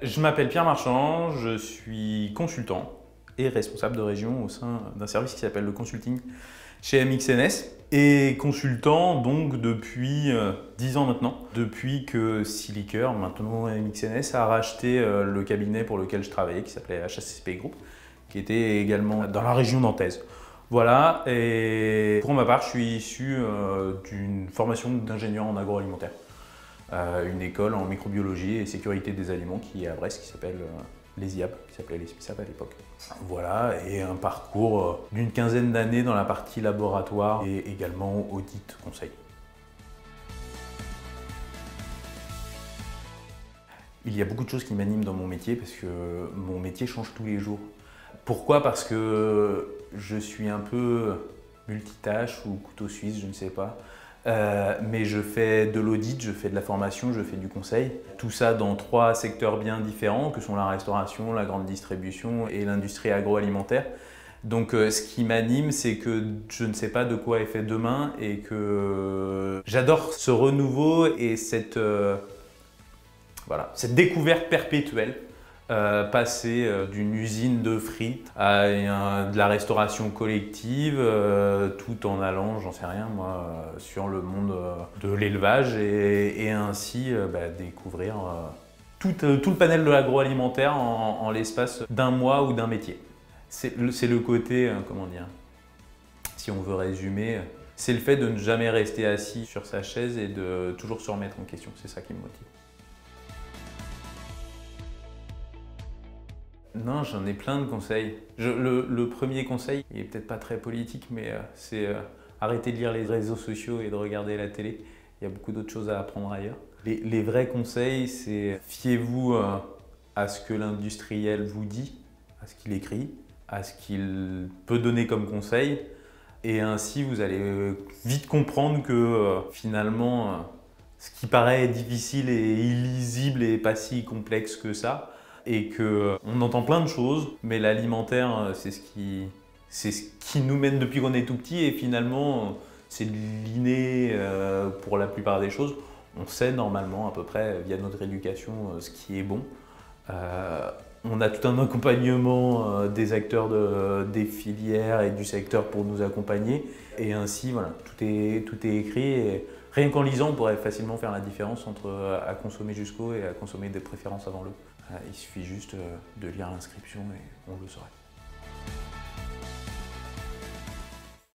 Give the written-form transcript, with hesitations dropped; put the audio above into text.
Je m'appelle Pierre Marchand, je suis consultant et responsable de région au sein d'un service qui s'appelle le consulting chez MXNS. Et consultant donc depuis 10 ans maintenant, depuis que Siliker, maintenant MXNS, a racheté le cabinet pour lequel je travaillais qui s'appelait HACCP Group, qui était également dans la région nantaise. Voilà, et pour ma part, je suis issu d'une formation d'ingénieur en agroalimentaire. Une école en microbiologie et sécurité des aliments qui est à Brest, qui s'appelle l'ESIAB, qui s'appelait l'ESPISAB à l'époque. Voilà, et un parcours d'une quinzaine d'années dans la partie laboratoire et également audit conseil. Il y a beaucoup de choses qui m'animent dans mon métier parce que mon métier change tous les jours. Pourquoi? Parce que je suis un peu multitâche ou couteau suisse, je ne sais pas. Mais je fais de l'audit, je fais de la formation, je fais du conseil. Tout ça dans 3 secteurs bien différents que sont la restauration, la grande distribution et l'industrie agroalimentaire. Donc ce qui m'anime, c'est que je ne sais pas de quoi est fait demain et que j'adore ce renouveau et cette découverte perpétuelle. Passer d'une usine de frites à de la restauration collective, tout en allant, j'en sais rien moi, sur le monde de l'élevage et ainsi découvrir tout le panel de l'agroalimentaire en l'espace d'un mois ou d'un métier. C'est le côté, comment dire, si on veut résumer, c'est le fait de ne jamais rester assis sur sa chaise et de toujours se remettre en question, c'est ça qui me motive. Non, j'en ai plein de conseils. Le premier conseil, il est peut-être pas très politique, mais c'est arrêter de lire les réseaux sociaux et de regarder la télé. Il y a beaucoup d'autres choses à apprendre ailleurs. Les vrais conseils, c'est fiez-vous à ce que l'industriel vous dit, à ce qu'il écrit, à ce qu'il peut donner comme conseil. Et ainsi, vous allez vite comprendre que finalement, ce qui paraît difficile et illisible et pas si complexe que ça, et qu'on entend plein de choses, mais l'alimentaire, c'est ce qui nous mène depuis qu'on est tout petit et finalement, c'est de l'inné pour la plupart des choses. On sait normalement à peu près via notre éducation ce qui est bon. On a tout un accompagnement des acteurs des filières et du secteur pour nous accompagner et ainsi voilà, tout est écrit et rien qu'en lisant on pourrait facilement faire la différence entre à consommer jusqu'au et à consommer des préférences avant le. Il suffit juste de lire l'inscription et on le saurait.